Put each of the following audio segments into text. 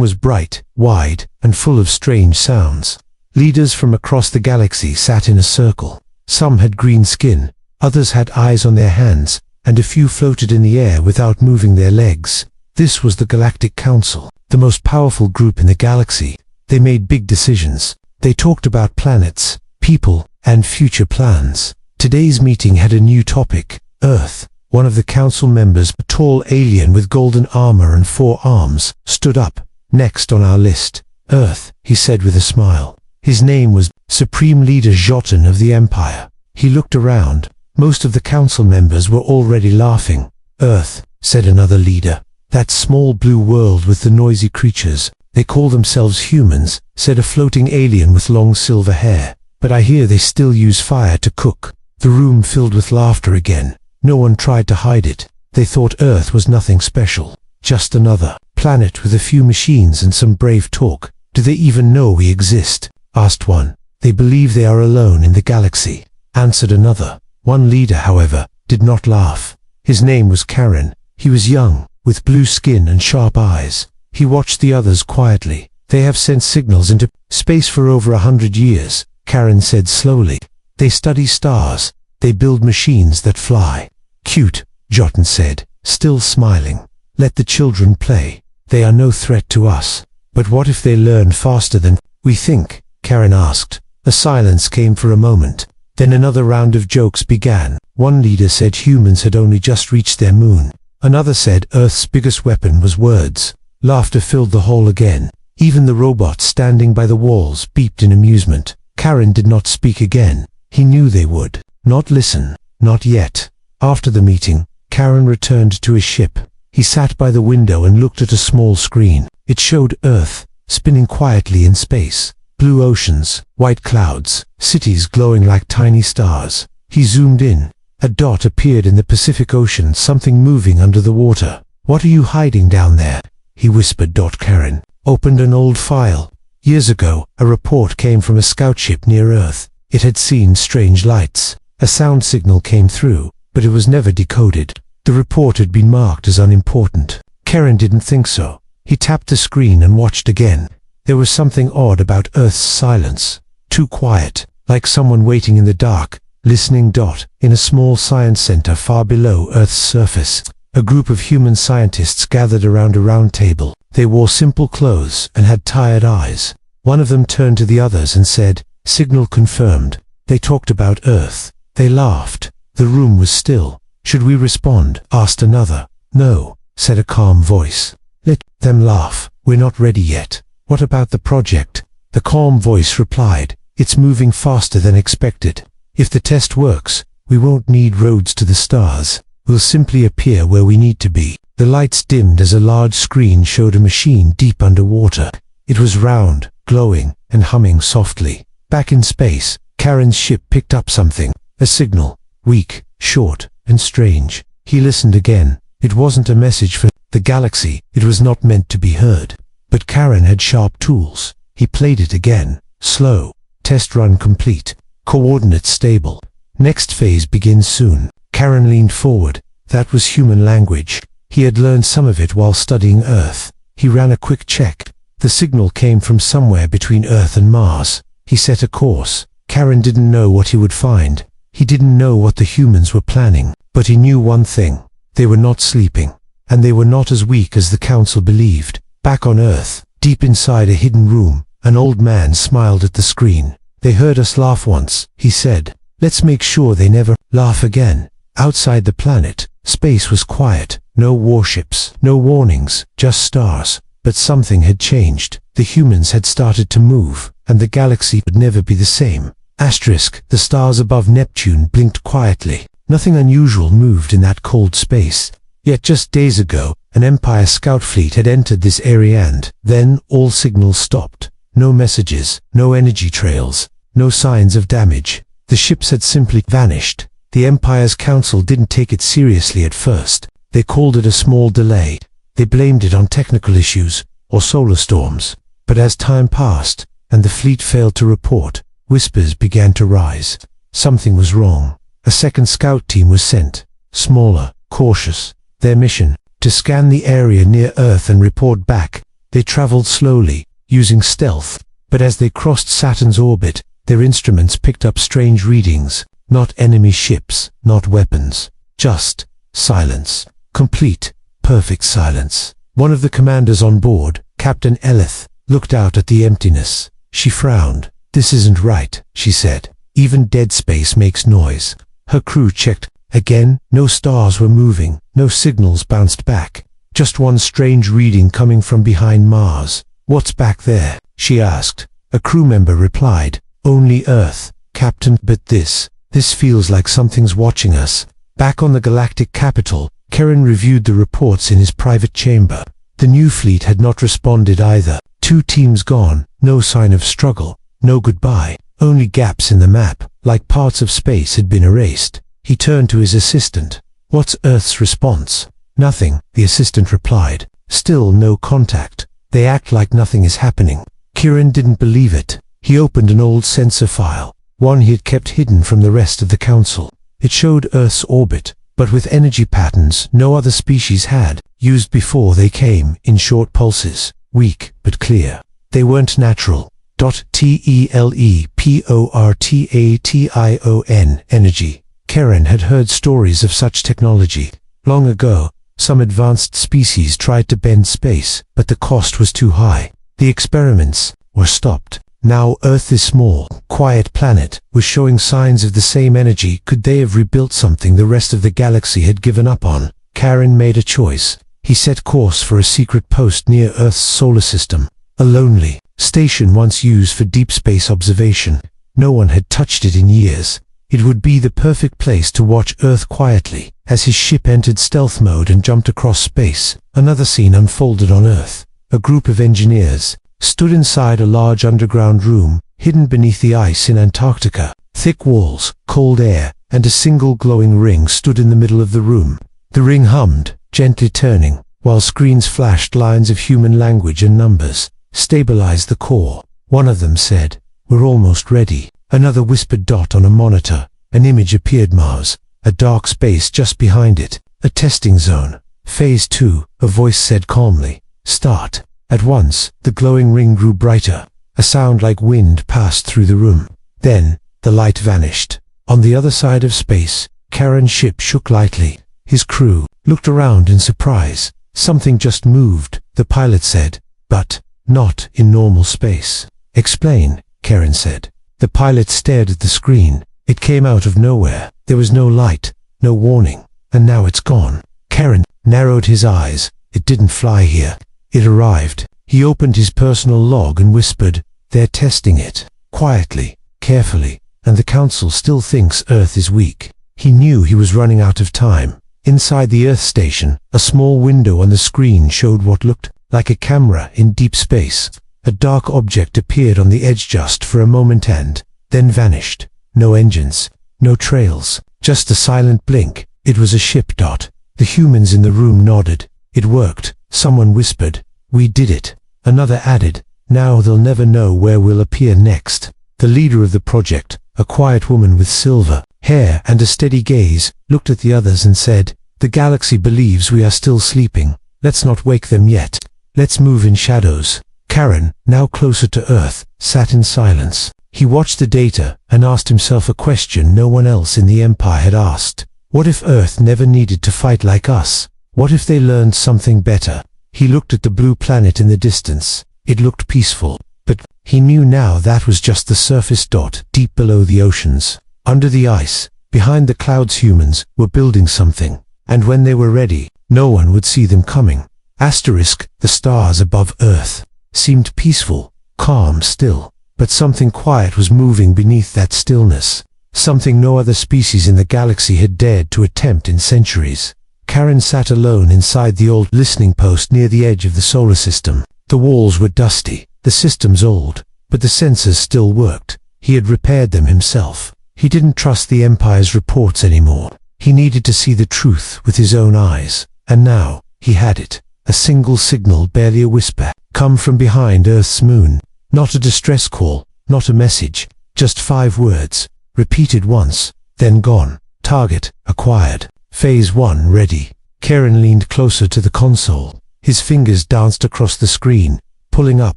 was bright, wide, and full of strange sounds. Leaders from across the galaxy sat in a circle. Some had green skin, others had eyes on their hands, and a few floated in the air without moving their legs. This was the Galactic Council, the most powerful group in the galaxy. They made big decisions. They talked about planets, people, and future plans. Today's meeting had a new topic: Earth. One of the council members, a tall alien with golden armor and 4 arms, stood up. "Next on our list, Earth," he said with a smile. His name was Supreme Leader Jotun of the Empire. He looked around. Most of the council members were already laughing. "Earth," said another leader. "That small blue world with the noisy creatures. They call themselves humans," said a floating alien with long silver hair. "But I hear they still use fire to cook." The room filled with laughter again. No one tried to hide it. They thought Earth was nothing special. Just another planet with a few machines and some brave talk. "Do they even know we exist?" asked one. "They believe they are alone in the galaxy," answered another. One leader, however, did not laugh. His name was Karen. He was young, with blue skin and sharp eyes. He watched the others quietly. "They have sent signals into space for over 100 years, Karen said slowly. "They study stars. They build machines that fly." "Cute," Jotun said, still smiling. "Let the children play. They are no threat to us." "But what if they learn faster than we think?" Karen asked. A silence came for a moment. Then another round of jokes began. One leader said humans had only just reached their moon. Another said Earth's biggest weapon was words. Laughter filled the hall again. Even the robots standing by the walls beeped in amusement. Karen did not speak again. He knew they would not listen. Not yet. After the meeting, Karen returned to his ship. He sat by the window and looked at a small screen. It showed Earth, spinning quietly in space. Blue oceans, white clouds, cities glowing like tiny stars. He zoomed in. A dot appeared in the Pacific Ocean, something moving under the water. "What are you hiding down there?" he whispered. Karen opened an old file. Years ago, a report came from a scout ship near Earth. It had seen strange lights. A sound signal came through, but it was never decoded. The report had been marked as unimportant. Karen didn't think so. He tapped the screen and watched again. There was something odd about Earth's silence. Too quiet, like someone waiting in the dark, listening. In a small science center far below Earth's surface, a group of human scientists gathered around a round table. They wore simple clothes and had tired eyes. One of them turned to the others and said, "Signal confirmed." They talked about Earth. They laughed. The room was still. "Should we respond?" asked another. "No," said a calm voice. "Let them laugh. We're not ready yet." "What about the project?" The calm voice replied. "It's moving faster than expected. If the test works, we won't need roads to the stars. We'll simply appear where we need to be." The lights dimmed as a large screen showed a machine deep underwater. It was round, glowing, and humming softly. Back in space, Karen's ship picked up something. A signal. Weak, short, and strange. He listened again. It wasn't a message for the galaxy. It was not meant to be heard. But Karen had sharp tools. He played it again. Slow. Test run complete. Coordinates stable. Next phase begins soon. Karen leaned forward. That was human language. He had learned some of it while studying Earth. He ran a quick check. The signal came from somewhere between Earth and Mars. He set a course. Karen didn't know what he would find. He didn't know what the humans were planning. But he knew one thing. They were not sleeping. And they were not as weak as the council believed. Back on Earth, deep inside a hidden room, an old man smiled at the screen. "They heard us laugh once," he said. "Let's make sure they never laugh again." Outside the planet, space was quiet. No warships, no warnings, just stars. But something had changed. The humans had started to move, and the galaxy would never be the same. The stars above Neptune blinked quietly. Nothing unusual moved in that cold space. Yet just days ago, an Empire scout fleet had entered this area and then all signals stopped. No messages, no energy trails, no signs of damage. The ships had simply vanished. The Empire's council didn't take it seriously at first. They called it a small delay. They blamed it on technical issues or solar storms. But as time passed and the fleet failed to report, whispers began to rise. Something was wrong. A second scout team was sent. Smaller, cautious. Their mission, to scan the area near Earth and report back. They traveled slowly, using stealth, but as they crossed Saturn's orbit, their instruments picked up strange readings. Not enemy ships, not weapons. Just silence. Complete, perfect silence. One of the commanders on board, Captain Elith, looked out at the emptiness. She frowned. "This isn't right," she said. "Even dead space makes noise." Her crew checked. Again, no stars were moving, no signals bounced back. Just one strange reading coming from behind Mars. "What's back there?" she asked. A crew member replied, "Only Earth, Captain, but this feels like something's watching us." Back on the galactic capital, Karen reviewed the reports in his private chamber. The new fleet had not responded either. 2 teams gone, no sign of struggle, no goodbye, only gaps in the map, like parts of space had been erased. He turned to his assistant. "What's Earth's response?" "Nothing," the assistant replied. "Still no contact. They act like nothing is happening." Kieran didn't believe it. He opened an old sensor file, one he had kept hidden from the rest of the council. It showed Earth's orbit, but with energy patterns no other species had, used before they came, in short pulses, weak but clear. They weren't natural. Teleportation, energy. Karen had heard stories of such technology. Long ago, some advanced species tried to bend space, but the cost was too high. The experiments were stopped. Now Earth, this small, quiet planet, was showing signs of the same energy. Could they have rebuilt something the rest of the galaxy had given up on? Karen made a choice. He set course for a secret post near Earth's solar system. A lonely station once used for deep space observation. No one had touched it in years. It would be the perfect place to watch Earth quietly. As his ship entered stealth mode and jumped across space, another scene unfolded on Earth. A group of engineers stood inside a large underground room, hidden beneath the ice in Antarctica. Thick walls, cold air, and a single glowing ring stood in the middle of the room. The ring hummed, gently turning, while screens flashed lines of human language and numbers. "Stabilize the core," one of them said. "We're almost ready." Another whispered. Dot on a monitor. An image appeared. Mars. A dark space just behind it. A testing zone. "Phase 2, a voice said calmly. "Start." At once, the glowing ring grew brighter. A sound like wind passed through the room. Then, the light vanished. On the other side of space, Karen's ship shook lightly. His crew looked around in surprise. "Something just moved," the pilot said. "But not in normal space." "Explain," Karen said. The pilot stared at the screen. It came out of nowhere. There was no light, no warning, and now it's gone. Karen narrowed his eyes. "It didn't fly here. It arrived." He opened his personal log and whispered, "They're testing it. Quietly, carefully, and the council still thinks Earth is weak." He knew he was running out of time. Inside the Earth station, a small window on the screen showed what looked like a camera in deep space. A dark object appeared on the edge just for a moment and then vanished. No engines, no trails, just a silent blink. It was a ship. The humans in the room nodded. "It worked," someone whispered. "We did it." Another added, "Now they'll never know where we'll appear next." The leader of the project, a quiet woman with silver hair and a steady gaze, looked at the others and said, "The galaxy believes we are still sleeping. Let's not wake them yet. Let's move in shadows." Karen, now closer to Earth, sat in silence. He watched the data and asked himself a question no one else in the Empire had asked. What if Earth never needed to fight like us? What if they learned something better? He looked at the blue planet in the distance. It looked peaceful, but he knew now that was just the surface. Deep below the oceans, under the ice, behind the clouds, humans were building something, and when they were ready, no one would see them coming. The stars above Earth seemed peaceful, calm, still, but something quiet was moving beneath that stillness, something no other species in the galaxy had dared to attempt in centuries. Karen sat alone inside the old listening post near the edge of the solar system. The walls were dusty, the systems old, but the sensors still worked. He had repaired them himself. He didn't trust the Empire's reports anymore. He needed to see the truth with his own eyes, and now he had it. A single signal, barely a whisper, come from behind Earth's moon. Not a distress call, not a message, just 5 words, repeated once, then gone. Target acquired. Phase 1 ready. Karen leaned closer to the console. His fingers danced across the screen, pulling up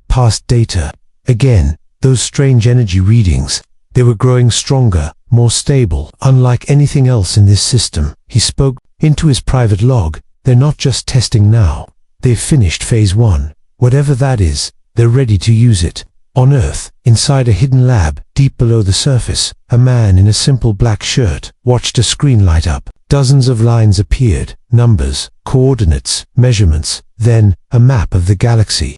past data. Again, those strange energy readings. They were growing stronger, more stable, unlike anything else in this system. He spoke into his private log. They're not just testing now. They've finished phase 1. Whatever that is, they're ready to use it. On Earth, inside a hidden lab, deep below the surface, a man in a simple black shirt watched a screen light up. Dozens of lines appeared, numbers, coordinates, measurements, then a map of the galaxy.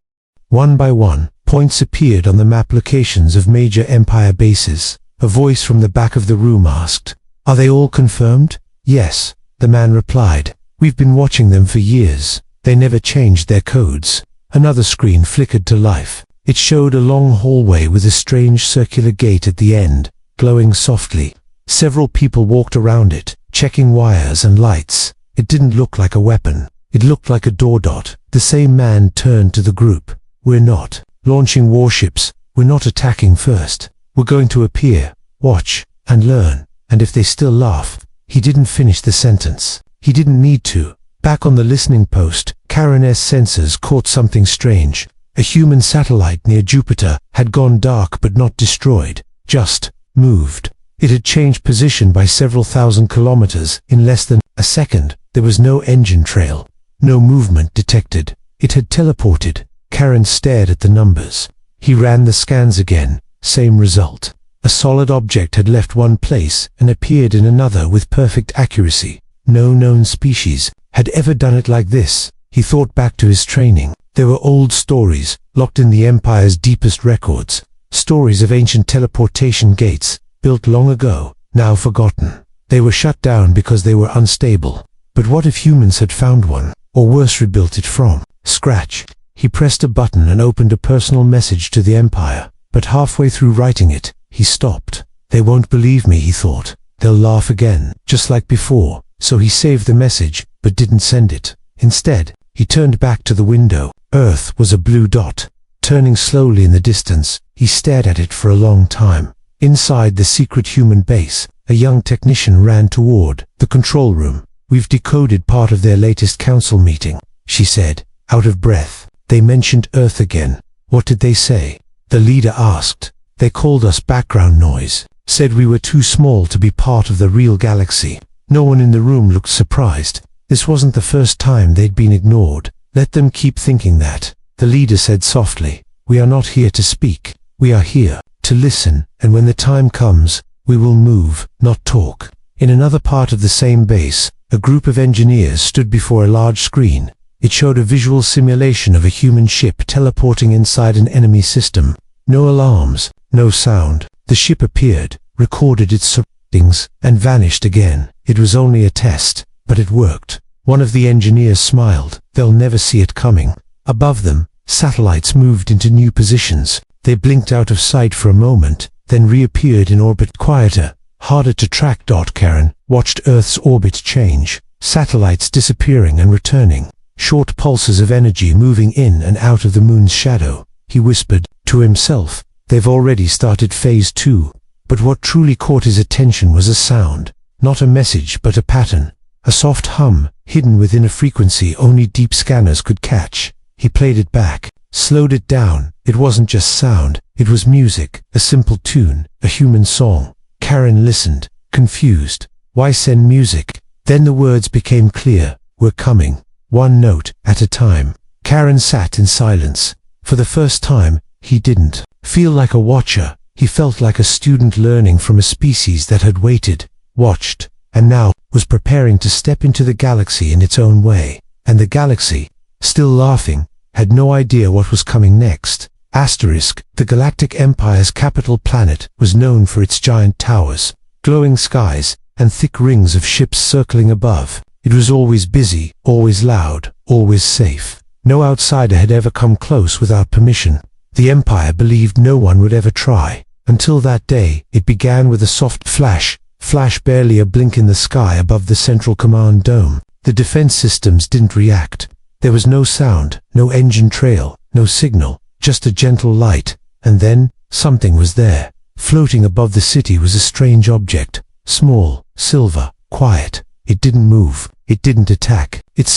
One by one, points appeared on the map, locations of major Empire bases. A voice from the back of the room asked, "Are they all confirmed?" "Yes," the man replied. "We've been watching them for years. They never changed their codes." Another screen flickered to life. It showed a long hallway with a strange circular gate at the end, glowing softly. Several people walked around it, checking wires and lights. It didn't look like a weapon. It looked like a door dot. The same man turned to the group. "We're not launching warships. We're not attacking first. We're going to appear, watch, and learn. And if they still laugh..." He didn't finish the sentence. He didn't need to. Back on the listening post, Karen's sensors caught something strange. A human satellite near Jupiter had gone dark but not destroyed, just moved. It had changed position by several thousand kilometers in less than a second. There was no engine trail, no movement detected. It had teleported. Karen stared at the numbers. He ran the scans again. Same result. A solid object had left one place and appeared in another with perfect accuracy. No known species had ever done it like this. He thought back to his training. There were old stories, locked in the Empire's deepest records. Stories of ancient teleportation gates, built long ago, now forgotten. They were shut down because they were unstable. But what if humans had found one, or worse, rebuilt it from scratch? He pressed a button and opened a personal message to the Empire. But halfway through writing it, he stopped. They won't believe me, he thought. They'll laugh again, just like before. So he saved the message, but didn't send it. Instead, he turned back to the window. Earth was a blue dot, turning slowly in the distance. He stared at it for a long time. Inside the secret human base, a young technician ran toward the control room. "We've decoded part of their latest council meeting," she said, out of breath. "They mentioned Earth again." "What did they say?" the leader asked. "They called us background noise, said we were too small to be part of the real galaxy." No one in the room looked surprised. This wasn't the first time they'd been ignored. "Let them keep thinking that," the leader said softly. "We are not here to speak. We are here to listen, and when the time comes, we will move, not talk." In another part of the same base, a group of engineers stood before a large screen. It showed a visual simulation of a human ship teleporting inside an enemy system. No alarms, no sound. The ship appeared, recorded its surroundings, and vanished again. It was only a test, but it worked. One of the engineers smiled. They'll never see it coming. Above them, satellites moved into new positions. They blinked out of sight for a moment, then reappeared in orbit, quieter, harder to track. Karen watched Earth's orbit change, satellites disappearing and returning, short pulses of energy moving in and out of the moon's shadow. He whispered to himself, "They've already started phase 2. But what truly caught his attention was a sound, not a message but a pattern, a soft hum, hidden within a frequency only deep scanners could catch. He played it back, slowed it down. It wasn't just sound, it was music, a simple tune, a human song. Karen listened, confused. Why send music? Then the words became clear. "We're coming, one note at a time." Karen sat in silence. For the first time, he didn't feel like a watcher. He felt like a student learning from a species that had waited, watched, and now was preparing to step into the galaxy in its own way. And the galaxy, still laughing, had no idea what was coming next. Asterisk, the Galactic Empire's capital planet was known for its giant towers, glowing skies, and thick rings of ships circling above. It was always busy, always loud, always safe. No outsider had ever come close without permission. The Empire believed no one would ever try. Until that day, it began with a soft flash, barely a blink in the sky above the central command dome. The defense systems didn't react. There was no sound, no engine trail, no signal, just a gentle light. And then, something was there. Floating above the city was a strange object, small, silver, quiet. It didn't move, it didn't attack. It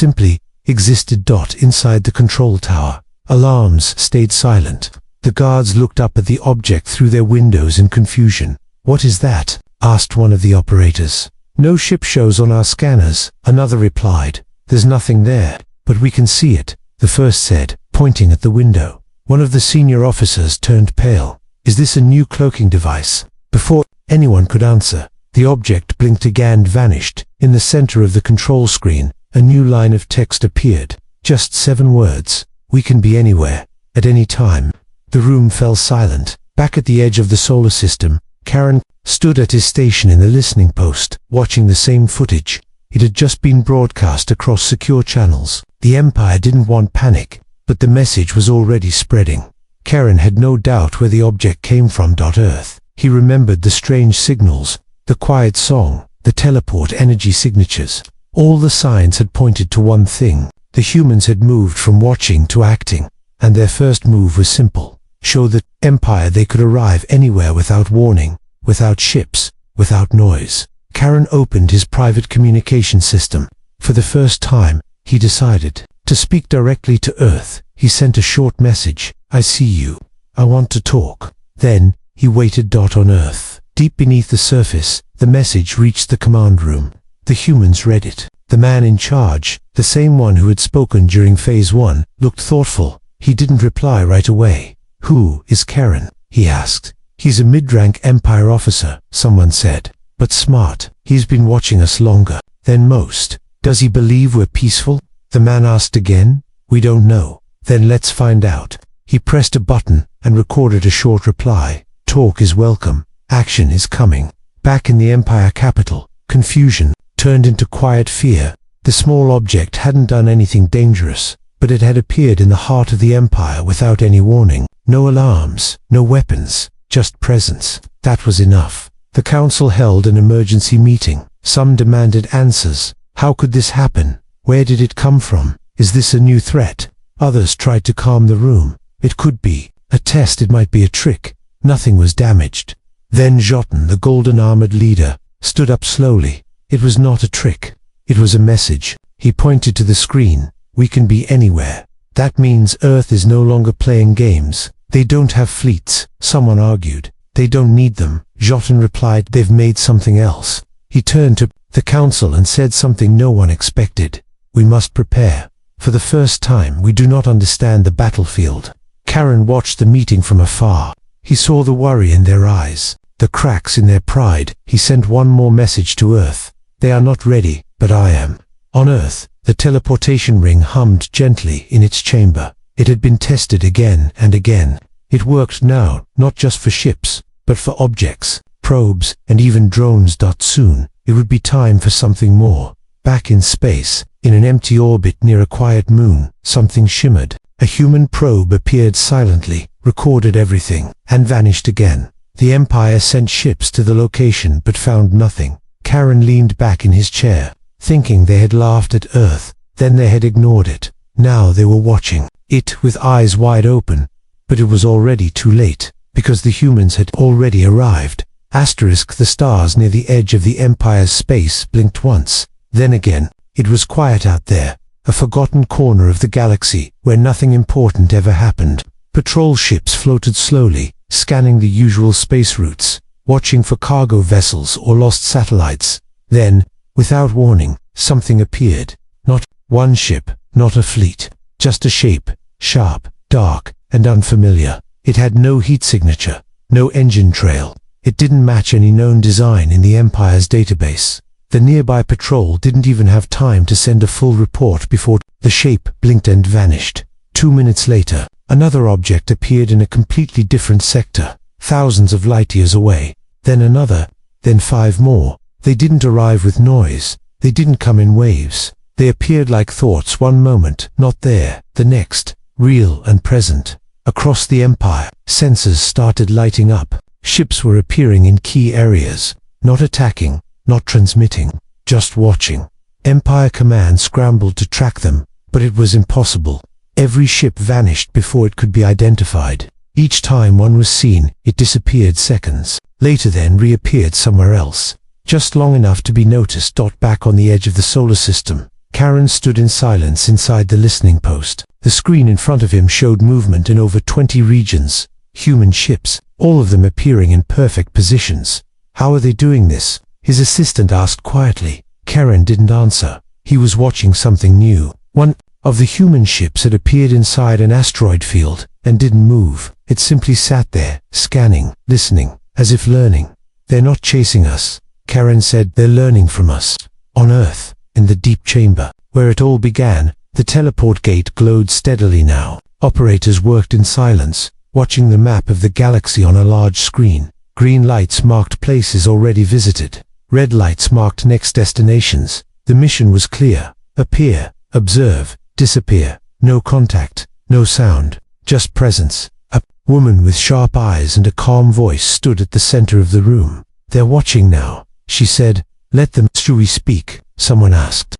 existed. Inside the control tower, alarms stayed silent. The guards looked up at the object through their windows in confusion. "What is that?" asked one of the operators. "No ship shows on our scanners," another replied. "There's nothing there, but we can see it," the first said, pointing at the window. One of the senior officers turned pale. "Is this a new cloaking device?" Before anyone could answer, the object blinked again and vanished. In the center of the control screen, a new line of text appeared. Just 7 words. "We can be anywhere, at any time." The room fell silent. Back at the edge of the solar system, Karen stood at his station in the listening post, watching the same footage. It had just been broadcast across secure channels. The Empire didn't want panic, but the message was already spreading. Karen had no doubt where the object came from. Earth. He remembered the strange signals, the quiet song, the teleport energy signatures. All the signs had pointed to one thing. The humans had moved from watching to acting, and their first move was simple. Show the Empire they could arrive anywhere without warning, without ships, without noise. Karen opened his private communication system. For the first time, he decided to speak directly to Earth. He sent a short message. "I see you. I want to talk." Then, he waited. On Earth, deep beneath the surface, the message reached the command room. The humans read it. The man in charge, the same one who had spoken during Phase 1, looked thoughtful. He didn't reply right away. "Who is Karen?" he asked. "He's a mid-rank Empire officer," someone said. "But smart. He's been watching us longer than most." "Does he believe we're peaceful?" the man asked again. "We don't know." "Then let's find out." He pressed a button and recorded a short reply. "Talk is welcome. Action is coming." Back in the Empire capital, confusion turned into quiet fear. The small object hadn't done anything dangerous, but it had appeared in the heart of the Empire without any warning. No alarms, no weapons, just presence. That was enough. The council held an emergency meeting. Some demanded answers. How could this happen? Where did it come from? Is this a new threat? Others tried to calm the room. It could be a test, it might be a trick. Nothing was damaged. Then Jotun, the golden-armored leader, stood up slowly. It was not a trick. It was a message. He pointed to the screen. "We can be anywhere." "That means Earth is no longer playing games." "They don't have fleets," someone argued. "They don't need them," Jotun replied. "They've made something else." He turned to the council and said something no one expected. "We must prepare. For the first time, we do not understand the battlefield." Karen watched the meeting from afar. He saw the worry in their eyes, the cracks in their pride. He sent one more message to Earth. "They are not ready, but I am." On Earth, the teleportation ring hummed gently in its chamber. It had been tested again and again. It worked now, not just for ships, but for objects, probes, and even drones. Soon, it would be time for something more. Back in space, in an empty orbit near a quiet moon, something shimmered. A human probe appeared silently, recorded everything, and vanished again. The Empire sent ships to the location but found nothing. Karen leaned back in his chair, thinking they had laughed at Earth, then they had ignored it. Now they were watching it with eyes wide open. But it was already too late, because the humans had already arrived. The stars near the edge of the Empire's space blinked once. Then again, it was quiet out there, a forgotten corner of the galaxy where nothing important ever happened. Patrol ships floated slowly, scanning the usual space routes, watching for cargo vessels or lost satellites. Then, without warning, something appeared. Not one ship, not a fleet, just a shape, sharp, dark, and unfamiliar. It had no heat signature, no engine trail. It didn't match any known design in the Empire's database. The nearby patrol didn't even have time to send a full report before the shape blinked and vanished. 2 minutes later, another object appeared in a completely different sector, thousands of light years away. Then another, then 5 more. They didn't arrive with noise. They didn't come in waves. They appeared like thoughts, one moment, not there, the next, real and present. Across the Empire, sensors started lighting up. Ships were appearing in key areas, not attacking, not transmitting, just watching. Empire Command scrambled to track them, but it was impossible. Every ship vanished before it could be identified. Each time one was seen, it disappeared seconds. Later then reappeared somewhere else, just long enough to be noticed. Back on the edge of the solar system, Karen stood in silence inside the listening post. The screen in front of him showed movement in over 20 regions. Human ships, all of them appearing in perfect positions. How are they doing this? His assistant asked quietly. Karen didn't answer. He was watching something new. One of the human ships had appeared inside an asteroid field and didn't move. It simply sat there, scanning, listening, as if learning. They're not chasing us, Karen said. They're learning from us. On Earth, in the deep chamber, where it all began, the teleport gate glowed steadily now. Operators worked in silence, watching the map of the galaxy on a large screen. Green lights marked places already visited. Red lights marked next destinations. The mission was clear. Appear, observe, disappear. No contact, no sound, just presence. A woman with sharp eyes and a calm voice stood at the center of the room. They're watching now, she said. Let them. Should we speak? Someone asked.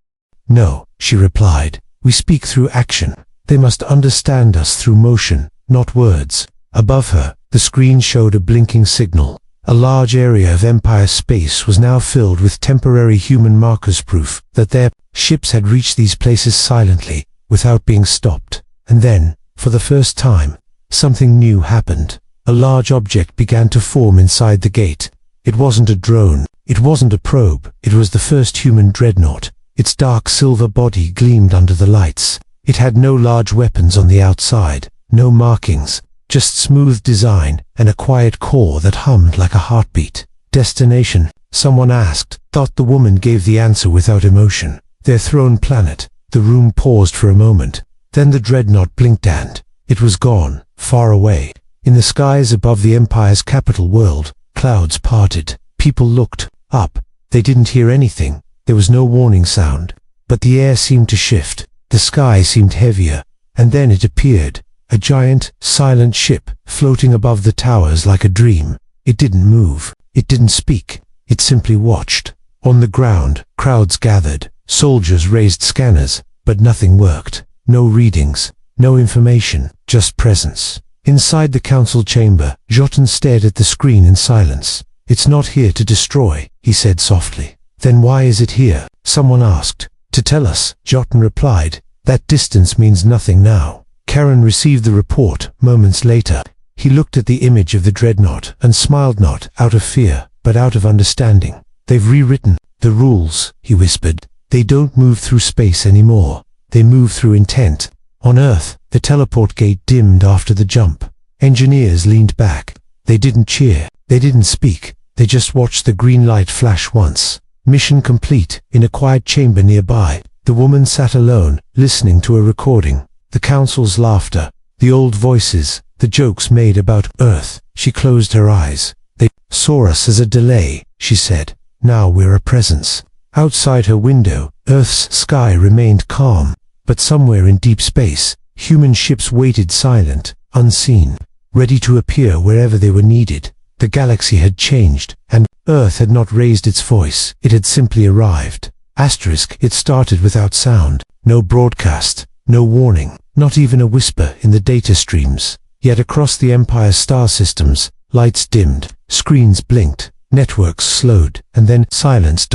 No, she replied. We speak through action. They must understand us through motion, not words. Above her, the screen showed a blinking signal. A large area of Empire space was now filled with temporary human markers, proof that their ships had reached these places silently, without being stopped. And then, for the first time, something new happened. A large object began to form inside the gate. It wasn't a drone. It wasn't a probe. It was the first human dreadnought. Its dark silver body gleamed under the lights. It had no large weapons on the outside, no markings, just smooth design and a quiet core that hummed like a heartbeat. Destination? Someone asked. Thought the woman gave the answer without emotion. Their throne planet. The room paused for a moment. Then the dreadnought blinked and it was gone, far away. In the skies above the Empire's capital world, clouds parted. People looked up. They didn't hear anything. There was no warning sound. But the air seemed to shift. The sky seemed heavier. And then it appeared. A giant, silent ship, floating above the towers like a dream. It didn't move. It didn't speak. It simply watched. On the ground, crowds gathered. Soldiers raised scanners, but nothing worked. No readings, no information, just presence. Inside the council chamber, Jotun stared at the screen in silence. It's not here to destroy, he said softly. Then why is it here? Someone asked. To tell us, Jotun replied. That distance means nothing now. Karen received the report moments later. He looked at the image of the dreadnought and smiled, not out of fear, but out of understanding. They've rewritten the rules, he whispered. They don't move through space anymore. They move through intent. On Earth, the teleport gate dimmed after the jump. Engineers leaned back. They didn't cheer. They didn't speak. They just watched the green light flash once. Mission complete. In a quiet chamber nearby, the woman sat alone, listening to a recording. The council's laughter, the old voices, the jokes made about Earth. She closed her eyes. They saw us as a delay, she said. Now we're a presence. Outside her window, Earth's sky remained calm. But somewhere in deep space, human ships waited silent, unseen, ready to appear wherever they were needed. The galaxy had changed, and Earth had not raised its voice. It had simply arrived. Asterisk, it started without sound. No broadcast. No warning, not even a whisper in the data streams. Yet across the Empire's star systems, lights dimmed, screens blinked, networks slowed, and then silence.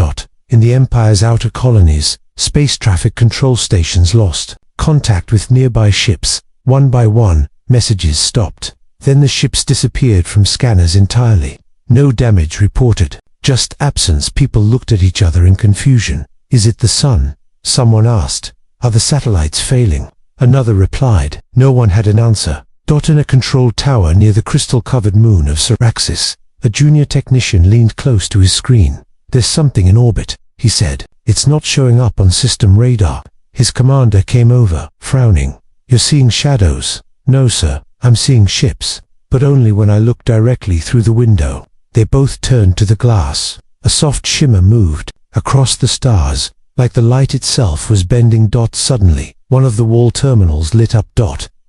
In the Empire's outer colonies, space traffic control stations lost contact with nearby ships. One by one, messages stopped. Then the ships disappeared from scanners entirely. No damage reported, just absence. People looked at each other in confusion. Is it the sun? Someone asked. Are the satellites failing? Another replied. No one had an answer. In a control tower near the crystal-covered moon of Syraxis, a junior technician leaned close to his screen. There's something in orbit, he said. It's not showing up on system radar. His commander came over, frowning. You're seeing shadows? No, sir. I'm seeing ships. But only when I look directly through the window. They both turned to the glass. A soft shimmer moved across the stars, like the light itself was bending. Suddenly, one of the wall terminals lit up.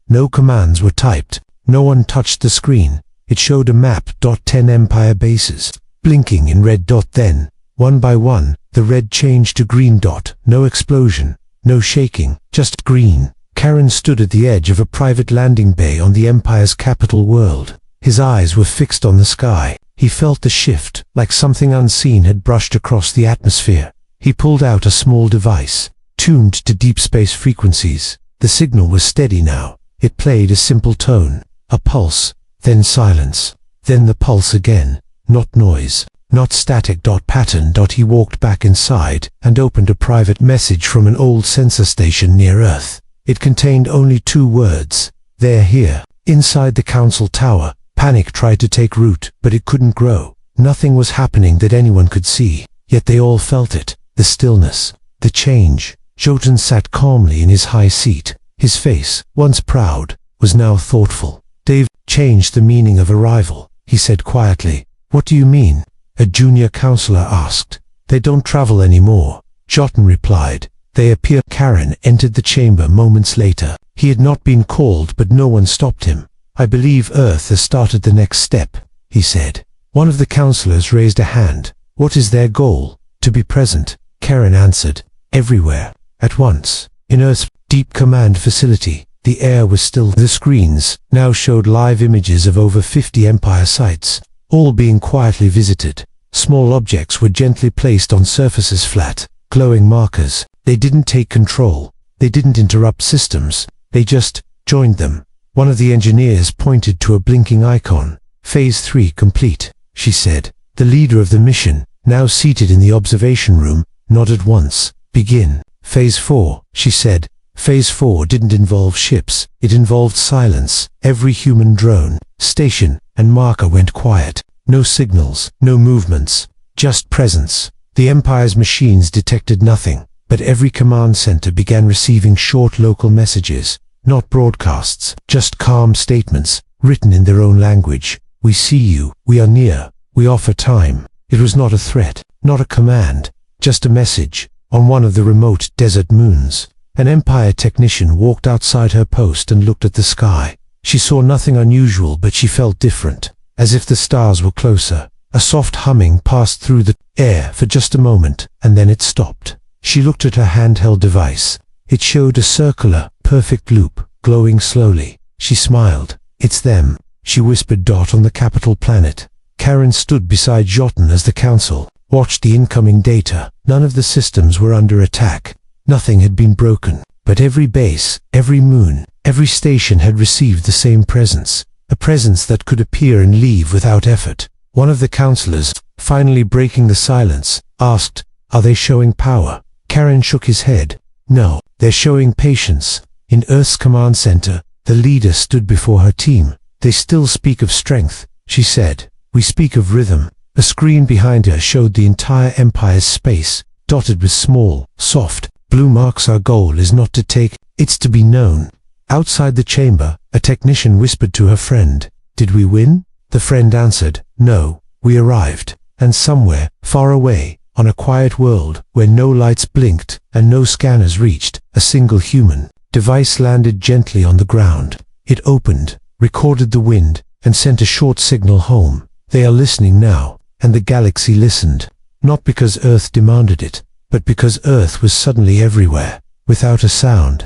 No commands were typed. No one touched the screen. It showed a map. 10 Empire bases, blinking in red. Then, one by one, the red changed to green. No explosion, no shaking, just green. Karen stood at the edge of a private landing bay on the Empire's capital world. His eyes were fixed on the sky. He felt the shift, like something unseen had brushed across the atmosphere. He pulled out a small device. tuned to deep space frequencies. The signal was steady now. It played a simple tone, a pulse, then silence, then the pulse again. Not noise, not static. Pattern. He walked back inside and opened a private message from an old sensor station near Earth. It contained only 2 words. They're here. Inside the council tower, panic tried to take root, but it couldn't grow. Nothing was happening that anyone could see, yet they all felt it. The stillness, the change. Jotun sat calmly in his high seat. His face, once proud, was now thoughtful. Dave changed the meaning of arrival, he said quietly. What do you mean? A junior counselor asked. They don't travel anymore, Jotun replied. They appear. Karen entered the chamber moments later. He had not been called, but no one stopped him. I believe Earth has started the next step, he said. One of the counselors raised a hand. What is their goal? To be present, Karen answered. Everywhere, at once. In Earth's deep command facility, the air was still. The screens now showed live images of over 50 Empire sites, all being quietly visited. Small objects were gently placed on surfaces, flat, glowing markers. They didn't take control. They didn't interrupt systems. They just joined them. One of the engineers pointed to a blinking icon. Phase 3 complete, she said. The leader of the mission, now seated in the observation room, nodded once. Begin. Phase 4, she said. Phase 4 didn't involve ships. It involved silence. Every human drone, station, and marker went quiet. No signals, no movements, just presence. The Empire's machines detected nothing, but every command center began receiving short local messages, not broadcasts, just calm statements, written in their own language. We see you, we are near, we offer time. It was not a threat, not a command, just a message. On one of the remote desert moons, an Empire technician walked outside her post and looked at the sky. She saw nothing unusual, but she felt different, as if the stars were closer. A soft humming passed through the air for just a moment, and then it stopped. She looked at her handheld device. It showed a circular, perfect loop, glowing slowly. She smiled. It's them, she whispered. On the capital planet. Karen stood beside Jotun as the council watched the incoming data. None of the systems were under attack. Nothing had been broken, but every base, every moon, every station had received the same presence, a presence that could appear and leave without effort. One of the counselors, finally breaking the silence, asked, "Are they showing power?" Karen shook his head. "No, they're showing patience." In Earth's command center, the leader stood before her team. "They still speak of strength," she said. "We speak of rhythm." A screen behind her showed the entire Empire's space, dotted with small, soft, blue marks. Our goal is not to take, it's to be known. Outside the chamber, a technician whispered to her friend, "Did we win?" The friend answered, "No, we arrived." And somewhere, far away, on a quiet world, where no lights blinked and no scanners reached, a single human device landed gently on the ground. It opened, recorded the wind, and sent a short signal home. They are listening now, and the galaxy listened, not because Earth demanded it, but because Earth was suddenly everywhere, without a sound.